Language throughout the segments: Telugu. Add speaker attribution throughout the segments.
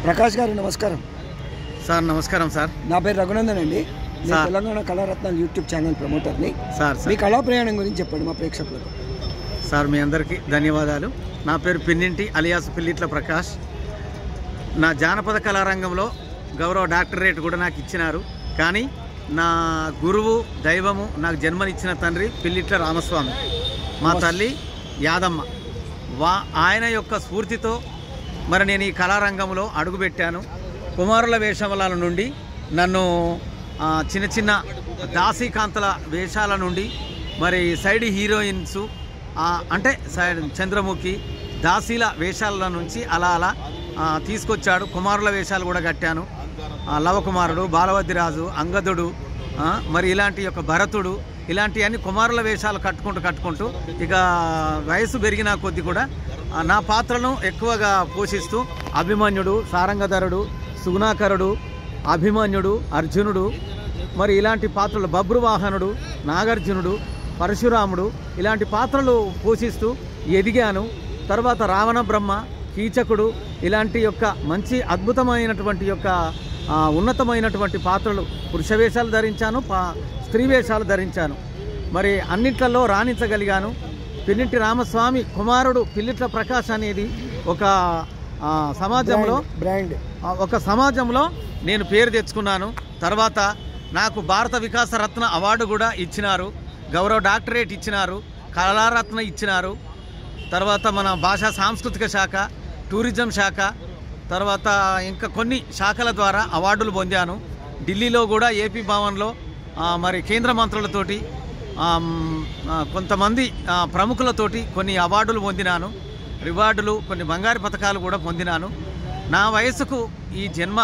Speaker 1: ప్రకాష్ గారు నమస్కారం
Speaker 2: సార్. నమస్కారం సార్.
Speaker 1: నా పేరు రఘునందన్ అండి. నేను తెలంగాణ కళారత్నాలు యూట్యూబ్ ఛానల్ ప్రమోటర్ని.
Speaker 2: సార్
Speaker 1: మీ కళా ప్రయాణం గురించి చెప్పండి మా ప్రేక్షకులకు.
Speaker 2: సార్ మీ అందరికీ ధన్యవాదాలు. నా పేరు పిన్నింటి అలియాస్ పిల్లిట్ల ప్రకాష్. నా జానపద కళారంగంలో గౌరవ డాక్టరేట్ కూడా నాకు ఇచ్చినారు. కానీ నా గురువు దైవము నాకు జన్మనిచ్చిన తండ్రి పిల్లిట్ల రామస్వామి, మా తల్లి యాదమ్మ. ఆయన యొక్క స్ఫూర్తితో మరి నేను ఈ కళారంగంలో అడుగుపెట్టాను. కుమారుల వేషాల నుండి నన్ను చిన్న చిన్న దాసీకాంతల వేషాల నుండి మరి సైడ్ హీరోయిన్స్ అంటే సైడ్ చంద్రముఖి దాసీల వేషాల నుంచి అలా అలా తీసుకొచ్చాడు. కుమారుల వేషాలు కూడా కట్టాను. లవకుమారుడు, బాలవద్దిరాజు, అంగదుడు, మరి ఇలాంటి యొక్క భరతుడు, ఇలాంటివన్నీ కుమారుల వేషాలు కట్టుకుంటూ ఇక వయసు పెరిగిన కొద్దీ కూడా నా పాత్రను ఎక్కువగా పోషిస్తూ అభిమన్యుడు, సారంగధరుడు, సుగుణాకరుడు, అభిమన్యుడు, అర్జునుడు, మరి ఇలాంటి పాత్రలు, బబ్రువాహనుడు, నాగార్జునుడు, పరశురాముడు, ఇలాంటి పాత్రలు పోషిస్తూ ఎదిగాను. తర్వాత రావణ బ్రహ్మ, కీచకుడు, ఇలాంటి యొక్క మంచి అద్భుతమైనటువంటి యొక్క ఉన్నతమైనటువంటి పాత్రలు పురుష వేషాలు ధరించాను, స్త్రీ వేషాలు ధరించాను. మరి అన్నిట్లలో రాణించగలిగాను. పిల్లింటి రామస్వామి కుమారుడు పిల్లిట్ల ప్రకాష్ అనేది ఒక సమాజంలో నేను పేరు తెచ్చుకున్నాను. తర్వాత నాకు భారత వికాస రత్న అవార్డు కూడా ఇచ్చినారు, గౌరవ డాక్టరేట్ ఇచ్చినారు, కళారత్న ఇచ్చినారు. తర్వాత మన భాషా సాంస్కృతిక శాఖ, టూరిజం శాఖ, తర్వాత ఇంకా కొన్ని శాఖల ద్వారా అవార్డులు పొందాను. ఢిల్లీలో కూడా ఏపీ భవన్లో మరి కేంద్ర మంత్రులతోటి కొంతమంది ప్రముఖులతోటి కొన్ని అవార్డులు పొందినాను, రివార్డులు, కొన్ని బంగారు పథకాలు కూడా పొందినాను. నా వయసుకు ఈ జన్మ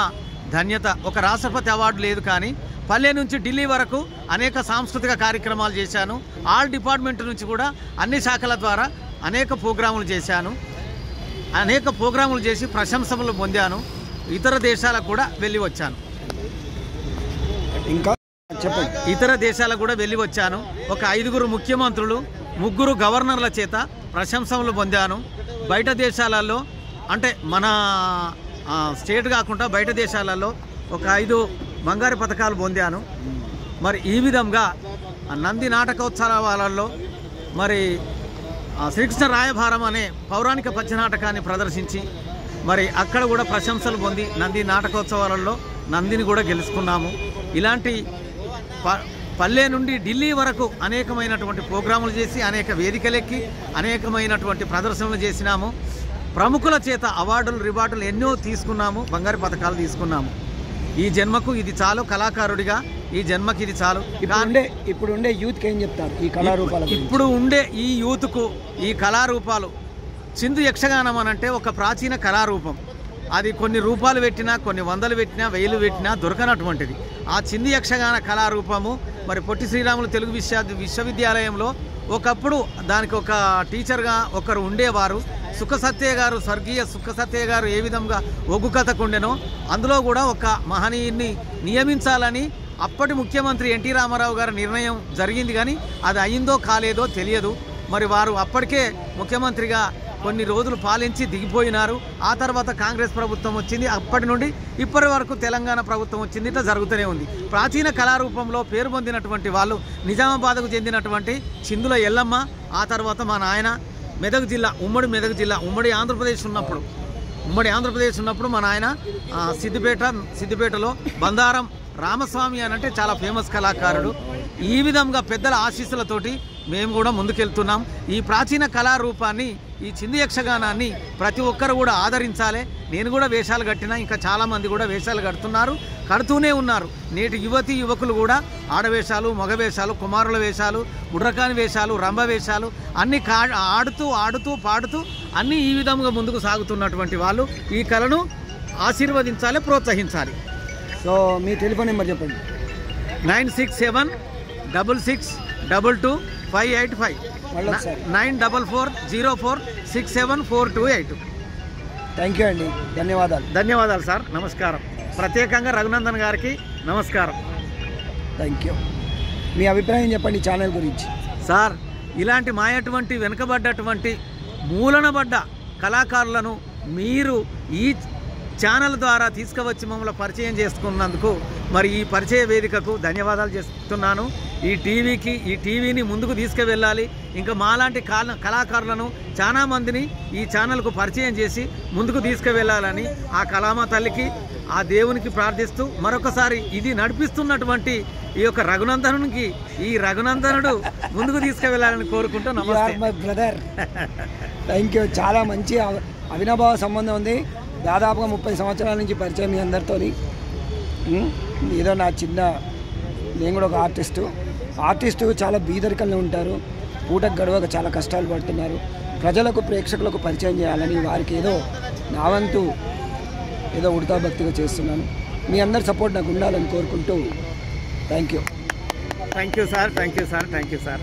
Speaker 2: ధన్యత. ఒక రాష్ట్రపతి అవార్డు లేదు, కానీ పల్లె నుంచి ఢిల్లీ వరకు అనేక సాంస్కృతిక కార్యక్రమాలు చేశాను. ఆల్ డిపార్ట్మెంట్ నుంచి కూడా అన్ని శాఖల ద్వారా అనేక ప్రోగ్రాములు చేశాను. అనేక ప్రోగ్రాములు చేసి ప్రశంసలు పొందాను. ఇతర దేశాలకు కూడా వెళ్ళి వచ్చాను.
Speaker 1: ఇంకా చెప్పండి.
Speaker 2: ఇతర దేశాలకు కూడా వెళ్ళి వచ్చాను. ఒక 5 ముఖ్యమంత్రులు, 3 గవర్నర్ల చేత ప్రశంసలు పొందాను. బయట దేశాలలో అంటే మన స్టేట్ కాకుండా బయట దేశాలలో ఒక 5 బంగారు పథకాలు పొందాను. మరి ఈ విధంగా నంది నాటకోత్సవాలలో మరి శ్రీకృష్ణ రాయభారం అనే పౌరాణిక పద్యనాటకాన్ని ప్రదర్శించి మరి అక్కడ కూడా ప్రశంసలు పొంది నంది నాటకోత్సవాలలో నందిని కూడా గెలుచుకున్నాము. ఇలాంటి పల్లె నుండి ఢిల్లీ వరకు అనేకమైనటువంటి ప్రోగ్రాములు చేసి అనేక వేదికలెక్కి అనేకమైనటువంటి ప్రదర్శనలు చేసినాము. ప్రముఖుల చేత అవార్డులు, రివార్డులు ఎన్నో తీసుకున్నాము, బంగారు పథకాలు తీసుకున్నాము. ఈ జన్మకు ఇది చాలు. కళాకారుడిగా ఈ జన్మకి ఇది చాలు.
Speaker 1: ఇప్పుడు ఉండే యూత్కి ఏం చెప్తారు ఈ కళారూపాలు?
Speaker 2: ఇప్పుడు ఉండే ఈ యూత్కు ఈ కళారూపాలు, చిందు యక్షగానం అనంటే ఒక ప్రాచీన కళారూపం. అది కొన్ని రూపాలు పెట్టినా, కొన్ని వందలు పెట్టినా, 1000 పెట్టినా దొరకనటువంటిది ఆ చిందు యక్షగాన కళారూపము. మరి పొట్టి శ్రీరాములు తెలుగు విశ్వవిద్యాలయంలో ఒకప్పుడు దానికి ఒక టీచర్గా ఒకరు ఉండేవారు. సుఖసత్య గారు, స్వర్గీయ సుఖసత్య గారు ఏ విధంగా ఒగ్గు కథకుండెనో అందులో కూడా ఒక మహనీయుని నియమించాలని అప్పటి ముఖ్యమంత్రి ఎన్టీ రామారావు గారి నిర్ణయం జరిగింది. కానీ అది అయిందో కాలేదో తెలియదు. మరి వారు అప్పటికే ముఖ్యమంత్రిగా కొన్ని రోజులు పాలించి దిగిపోయినారు. ఆ తర్వాత కాంగ్రెస్ ప్రభుత్వం వచ్చింది. అప్పటి నుండి ఇప్పటి వరకు తెలంగాణ ప్రభుత్వం వచ్చింది. ఇట్లా జరుగుతూనే ఉంది. ప్రాచీన కళారూపంలో పేరు పొందినటువంటి వాళ్ళు నిజామాబాద్కు చెందినటువంటి చిందుల ఎల్లమ్మ, ఆ తర్వాత మా నాయన మెదక్ జిల్లా, ఉమ్మడి ఆంధ్రప్రదేశ్ ఉన్నప్పుడు మా నాయన సిద్దిపేటలో బందారం రామస్వామి అనంటే చాలా ఫేమస్ కళాకారుడు. ఈ విధంగా పెద్దల ఆశీస్సులతోటి మేము కూడా ముందుకెళ్తున్నాం. ఈ ప్రాచీన కళారూపాన్ని, ఈ చిందు యక్షగానాన్ని ప్రతి ఒక్కరు కూడా ఆదరించాలి. నేను కూడా వేషాలు కట్టినా, ఇంకా చాలామంది కూడా వేషాలు కడుతూనే ఉన్నారు. నేటి యువకులు కూడా ఆడవేషాలు, మగవేషాలు, కుమారుల వేషాలు, బుడ్రకాని వేషాలు, రంభ వేషాలు అన్నీ ఆడుతూ పాడుతూ అన్నీ ఈ విధంగా ముందుకు సాగుతున్నటువంటి వాళ్ళు ఈ కళను ఆశీర్వదించాలి, ప్రోత్సహించాలి.
Speaker 1: సో మీ టెలిఫోన్ నెంబర్ చెప్పండి.
Speaker 2: 9676222585 94404674228.
Speaker 1: థ్యాంక్ యూ అండి.
Speaker 2: ధన్యవాదాలు సార్. నమస్కారం. ప్రత్యేకంగా రఘునందన్ గారికి నమస్కారం.
Speaker 1: Thank you. మీ అభిప్రాయం చెప్పండి ఛానల్ గురించి.
Speaker 2: సార్, ఇలాంటి మాయటువంటి వెనుకబడ్డటువంటి మూలనబడ్డ కళాకారులను మీరు ఈ ఛానల్ ద్వారా తీసుకువచ్చి మమ్మల్ని పరిచయం చేసుకున్నందుకు మరి ఈ పరిచయ వేదికకు ధన్యవాదాలు చేస్తున్నాను. ఈ టీవీని ముందుకు తీసుకువెళ్ళాలి. ఇంకా మాలాంటి కళాకారులను చాలా మందిని ఈ ఛానల్కు పరిచయం చేసి ముందుకు తీసుకువెళ్ళాలని ఆ కళామ తల్లికి ఆ దేవునికి ప్రార్థిస్తూ మరొకసారి ఇది నడిపిస్తున్నటువంటి ఈ యొక్క రఘునందనునికి ఈ రఘునందనుడు ముందుకు తీసుకువెళ్ళాలని కోరుకుంటూ నమస్తే.
Speaker 1: My brother, thank you. చాలా మంచి అవినాభావ సంబంధం ఉంది. దాదాపుగా 30 సంవత్సరాల నుంచి పరిచయం మీ అందరితో. ఏదో నేను కూడా ఒక ఆర్టిస్టు చాలా బీదరికంలో ఉంటారు. పూటకు గడవక చాలా కష్టాలు పడుతున్నారు. ప్రజలకు ప్రేక్షకులకు పరిచయం చేయాలని వారికి ఏదో నా వంతు ఏదో ఉడతా భక్తిగా చేస్తున్నాను. మీ అందరి సపోర్ట్ నాకు ఉండాలని కోరుకుంటూ thank you.
Speaker 2: Thank you sir.